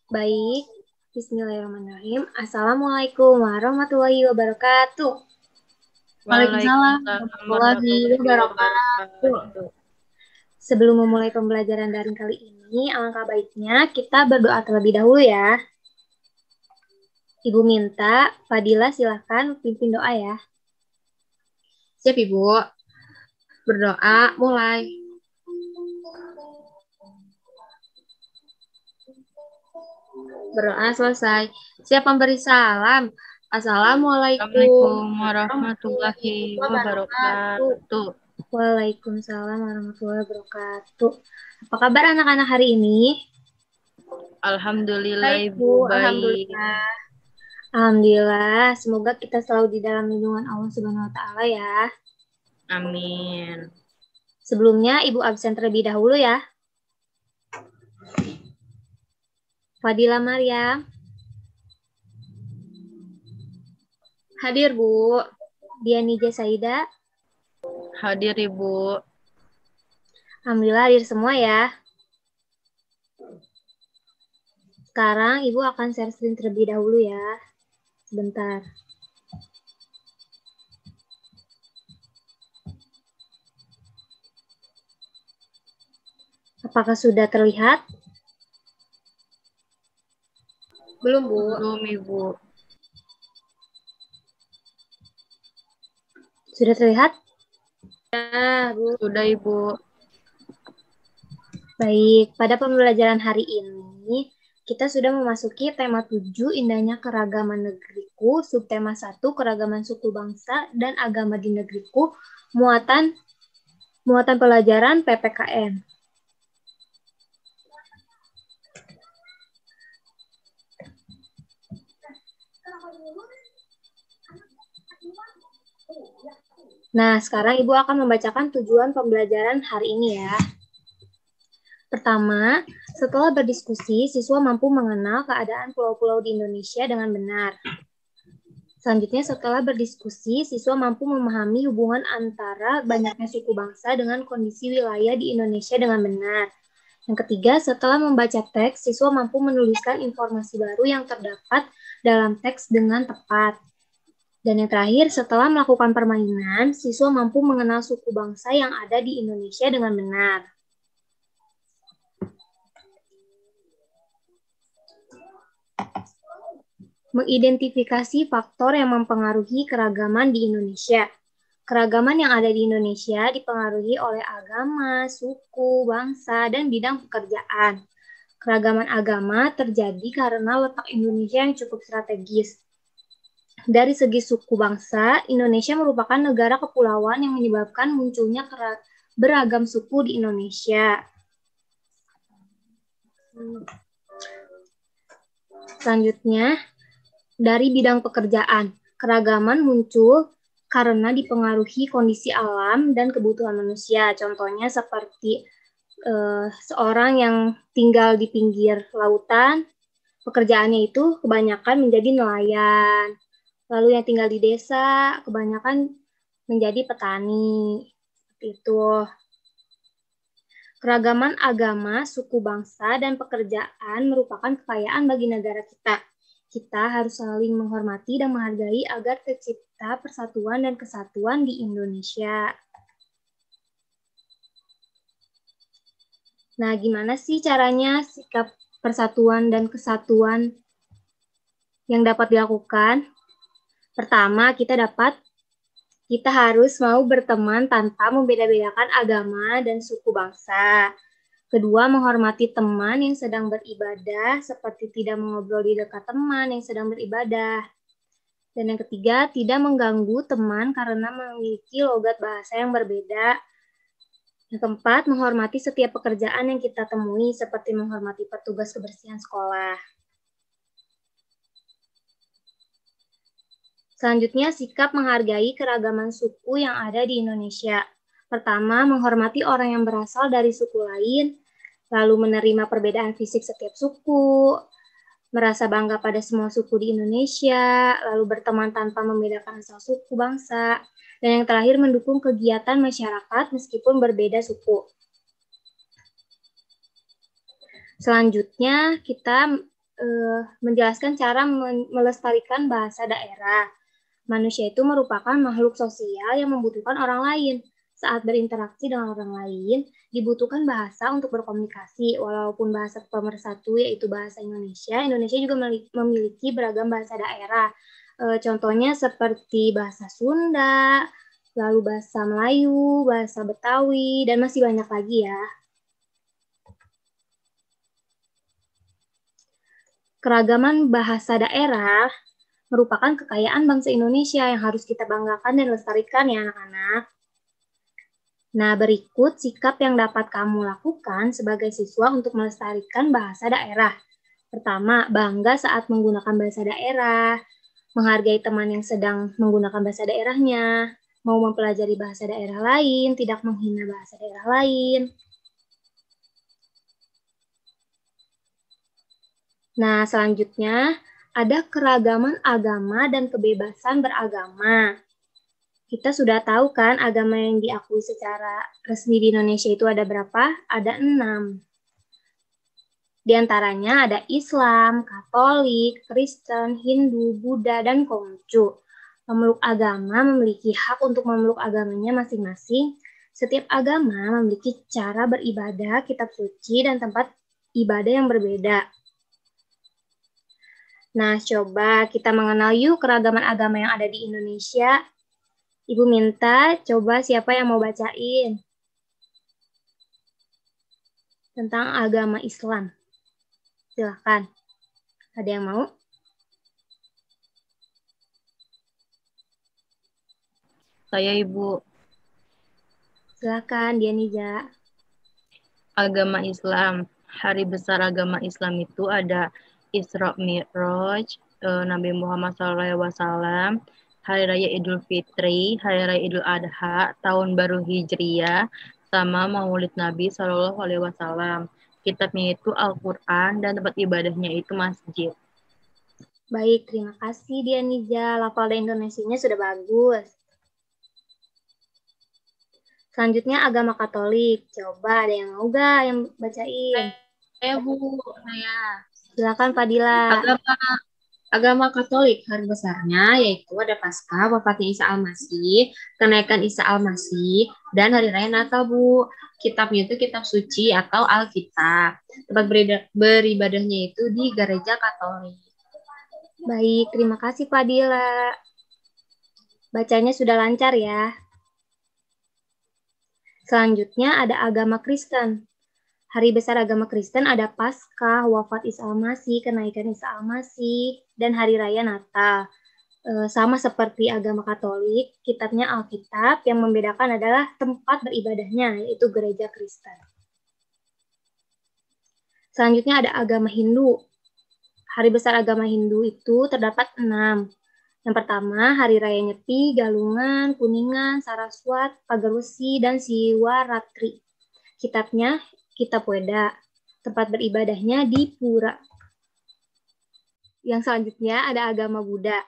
Baik, Bismillahirrahmanirrahim. Assalamualaikum warahmatullahi wabarakatuh. Waalaikumsalam Warahmatullahi warahmatullahi wabarakatuh. wabarakatuh. Sebelum memulai pembelajaran daring kali ini, alangkah baiknya kita berdoa terlebih dahulu ya. Ibu minta, Fadila silahkan pimpin doa ya. Siap Ibu, berdoa mulai. Berdoa selesai. Siap memberi salam. Assalamualaikum Assalamualaikum warahmatullahi warahmatullahi wabarakatuh. wabarakatuh. Waalaikumsalam warahmatullahi wabarakatuh. Apa kabar anak-anak hari ini? Alhamdulillah Baik, Ibu, Bu. baik. Alhamdulillah. Alhamdulillah, semoga kita selalu di dalam lindungan Allah Subhanahu wa taala ya. Amin. Sebelumnya Ibu absen terlebih dahulu ya. Fadila Maryam. Hadir, Bu. Diani Saida. Hadir Ibu. Alhamdulillah hadir semua ya. Sekarang Ibu akan share screen terlebih dahulu ya. Sebentar. Apakah sudah terlihat? Belum, Bu. Belum Ibu. Sudah terlihat? Ya, Bu. Sudah Ibu. Baik, pada pembelajaran hari ini kita sudah memasuki tema 7, indahnya keragaman negeriku, subtema 1, keragaman suku bangsa dan agama di negeriku, muatan pelajaran PPKN. Nah, sekarang Ibu akan membacakan tujuan pembelajaran hari ini ya. Pertama, setelah berdiskusi, siswa mampu mengenal keadaan pulau-pulau di Indonesia dengan benar. Selanjutnya, setelah berdiskusi, siswa mampu memahami hubungan antara banyaknya suku bangsa dengan kondisi wilayah di Indonesia dengan benar. Yang ketiga, setelah membaca teks, siswa mampu menuliskan informasi baru yang terdapat dalam teks dengan tepat. Dan yang terakhir, setelah melakukan permainan, siswa mampu mengenal suku bangsa yang ada di Indonesia dengan benar. Mengidentifikasi faktor yang mempengaruhi keragaman di Indonesia. Keragaman yang ada di Indonesia dipengaruhi oleh agama, suku, bangsa, dan bidang pekerjaan. Keragaman agama terjadi karena letak Indonesia yang cukup strategis. Dari segi suku bangsa, Indonesia merupakan negara kepulauan yang menyebabkan munculnya beragam suku di Indonesia. Selanjutnya, dari bidang pekerjaan, keragaman muncul karena dipengaruhi kondisi alam dan kebutuhan manusia. Contohnya seperti seorang yang tinggal di pinggir lautan, pekerjaannya itu kebanyakan menjadi nelayan. Lalu yang tinggal di desa, kebanyakan menjadi petani. Seperti itu. Keragaman agama, suku bangsa, dan pekerjaan merupakan kekayaan bagi negara kita. Kita harus saling menghormati dan menghargai agar tercipta persatuan dan kesatuan di Indonesia. Nah, gimana sih caranya sikap persatuan dan kesatuan yang dapat dilakukan? Pertama, kita harus mau berteman tanpa membeda-bedakan agama dan suku bangsa. Kedua, menghormati teman yang sedang beribadah, seperti tidak mengobrol di dekat teman yang sedang beribadah. Dan yang ketiga, tidak mengganggu teman karena memiliki logat bahasa yang berbeda. Yang keempat, menghormati setiap pekerjaan yang kita temui, seperti menghormati petugas kebersihan sekolah. Selanjutnya, sikap menghargai keragaman suku yang ada di Indonesia. Pertama, menghormati orang yang berasal dari suku lain, lalu menerima perbedaan fisik setiap suku, merasa bangga pada semua suku di Indonesia, lalu berteman tanpa membedakan asal suku bangsa, dan yang terakhir mendukung kegiatan masyarakat meskipun berbeda suku. Selanjutnya, kita menjelaskan cara melestarikan bahasa daerah. Manusia itu merupakan makhluk sosial yang membutuhkan orang lain. Saat berinteraksi dengan orang lain, dibutuhkan bahasa untuk berkomunikasi. Walaupun bahasa pemersatu yaitu bahasa Indonesia, Indonesia juga memiliki beragam bahasa daerah. Contohnya seperti bahasa Sunda, lalu bahasa Melayu, bahasa Betawi, dan masih banyak lagi ya. Keragaman bahasa daerah merupakan kekayaan bangsa Indonesia yang harus kita banggakan dan lestarikan ya anak-anak. Nah, berikut sikap yang dapat kamu lakukan sebagai siswa untuk melestarikan bahasa daerah. Pertama, bangga saat menggunakan bahasa daerah, menghargai teman yang sedang menggunakan bahasa daerahnya, mau mempelajari bahasa daerah lain, tidak menghina bahasa daerah lain. Nah, selanjutnya ada keragaman agama dan kebebasan beragama. Kita sudah tahu kan agama yang diakui secara resmi di Indonesia itu ada berapa? Ada 6. Di antaranya ada Islam, Katolik, Kristen, Hindu, Buddha, dan Konghucu. Pemeluk agama memiliki hak untuk memeluk agamanya masing-masing. Setiap agama memiliki cara beribadah, kitab suci, dan tempat ibadah yang berbeda. Nah, coba kita mengenal yuk keragaman agama yang ada di Indonesia. Ibu minta coba siapa yang mau bacain tentang agama Islam. Silahkan. Ada yang mau? Saya Ibu. Silahkan, Dianija. Agama Islam. Hari besar agama Islam itu ada Isra Mi'raj, Nabi Muhammad SAW, Hari Raya Idul Fitri, Hari Raya Idul Adha, Tahun Baru Hijriah, sama Maulid Nabi SAW. Kitabnya itu Al-Quran dan tempat ibadahnya itu masjid. Baik, terima kasih Dianija. Lafal dan Indonesianya sudah bagus. Selanjutnya agama Katolik. Coba ada yang mau gak yang bacain? Saya Bu, saya. Silakan Fadila. Agama Katolik hari besarnya yaitu ada Paskah, wafatnya Isa Al-Masih, kenaikan Isa Al-Masih, dan Hari Raya Natal Bu. Kitabnya itu kitab suci atau Alkitab. Tempat beribadahnya itu di gereja Katolik. Baik, terima kasih Fadila. Bacanya sudah lancar ya. Selanjutnya ada agama Kristen. Hari besar agama Kristen ada Paskah, wafat Isa Al-Masih, kenaikan Isa Al-Masih, dan Hari Raya Natal. Sama seperti agama Katolik, kitabnya Alkitab, yang membedakan adalah tempat beribadahnya, yaitu gereja Kristen. Selanjutnya ada agama Hindu. Hari besar agama Hindu itu terdapat 6. Yang pertama, Hari Raya Nyepi, Galungan, Kuningan, Saraswat, Pagarwesi, dan Siwaratri. Kitabnya Kitab Weda. Tempat beribadahnya di Pura. Yang selanjutnya ada agama Buddha.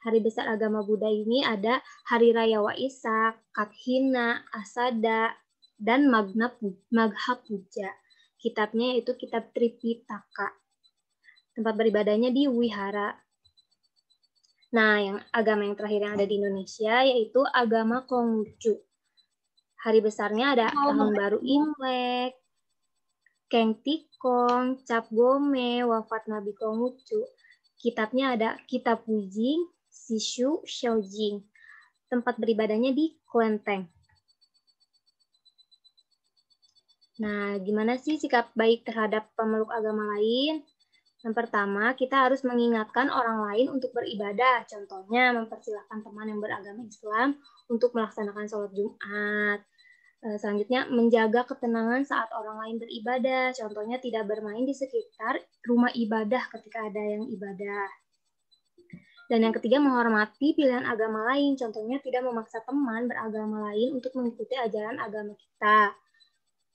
Hari besar agama Buddha ini ada Hari Raya Waisak, Kathina, Asada, dan Magha Puja. Kitabnya yaitu Kitab Tripitaka. Tempat beribadahnya di Wihara. Nah, agama yang terakhir yang ada di Indonesia yaitu agama Konghucu. Hari besarnya ada Tahun Baru Imlek, Keng Tikong, Cap Gome, wafat Nabi Konghucu. Kitabnya ada Kitab Wujing, Sishu, Xiaojing. Tempat beribadahnya di Klenteng. Nah, gimana sih sikap baik terhadap pemeluk agama lain? Yang pertama, kita harus mengingatkan orang lain untuk beribadah. Contohnya, mempersilahkan teman yang beragama Islam untuk melaksanakan sholat Jumat. Selanjutnya, menjaga ketenangan saat orang lain beribadah. Contohnya, tidak bermain di sekitar rumah ibadah ketika ada yang ibadah. Dan yang ketiga, menghormati pilihan agama lain. Contohnya, tidak memaksa teman beragama lain untuk mengikuti ajaran agama kita.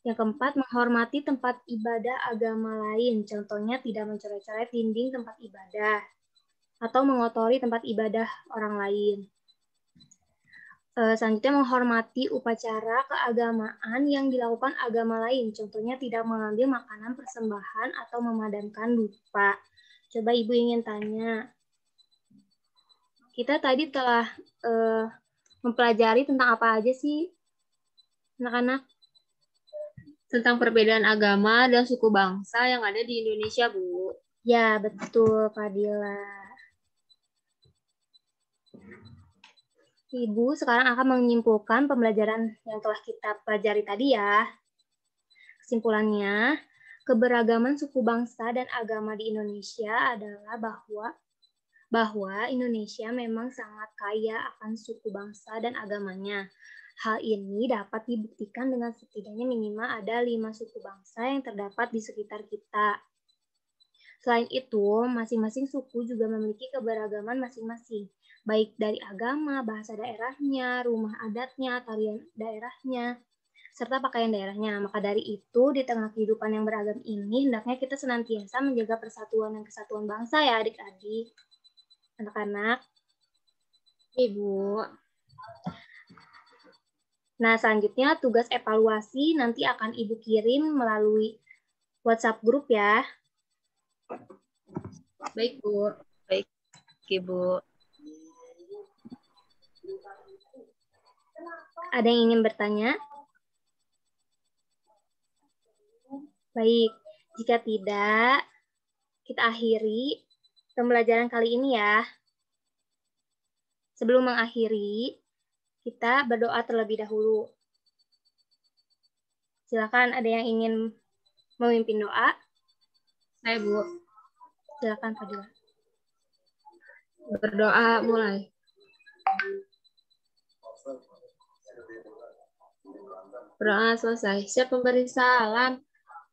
Yang keempat, menghormati tempat ibadah agama lain. Contohnya, tidak mencoret-coret dinding tempat ibadah atau mengotori tempat ibadah orang lain. Selanjutnya, menghormati upacara keagamaan yang dilakukan agama lain. Contohnya, tidak mengambil makanan persembahan atau memadamkan dupa. Coba Ibu ingin tanya. Kita tadi telah mempelajari tentang apa aja sih, anak-anak? Tentang perbedaan agama dan suku bangsa yang ada di Indonesia, Bu. Ya, betul, Fadila. Ibu sekarang akan menyimpulkan pembelajaran yang telah kita pelajari tadi ya. Kesimpulannya, keberagaman suku bangsa dan agama di Indonesia adalah bahwa Indonesia memang sangat kaya akan suku bangsa dan agamanya. Hal ini dapat dibuktikan dengan setidaknya minimal ada 5 suku bangsa yang terdapat di sekitar kita. Selain itu, masing-masing suku juga memiliki keberagaman masing-masing, baik dari agama, bahasa daerahnya, rumah adatnya, tarian daerahnya, serta pakaian daerahnya. Maka dari itu, di tengah kehidupan yang beragam ini, hendaknya kita senantiasa menjaga persatuan dan kesatuan bangsa ya adik-adik. Anak-anak. Ibu. Nah, selanjutnya tugas evaluasi nanti akan Ibu kirim melalui WhatsApp grup ya. Baik, Bu. Baik, Ibu. Ada yang ingin bertanya? Baik, jika tidak, kita akhiri pembelajaran kali ini ya. Sebelum mengakhiri, kita berdoa terlebih dahulu. Silakan ada yang ingin memimpin doa? Saya, Bu. Silakan, Fadila. Berdoa mulai. Berdoa selesai. Siap memberi salam.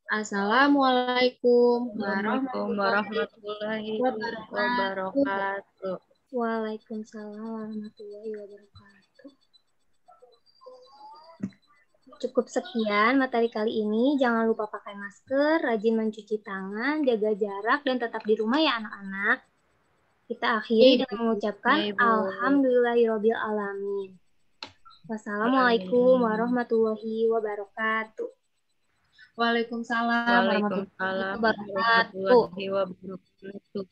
Assalamualaikum warahmatullahi wabarakatuh. Waalaikumsalam warahmatullahi wabarakatuh. Cukup sekian materi kali ini. Jangan lupa pakai masker, rajin mencuci tangan, jaga jarak, dan tetap di rumah ya anak-anak. Kita akhiri dengan mengucapkan Alhamdulillahirabbil alamin. Wassalamualaikum warahmatullahi wabarakatuh. Waalaikumsalam warahmatullahi wabarakatuh. Warahmatullahi wabarakatuh.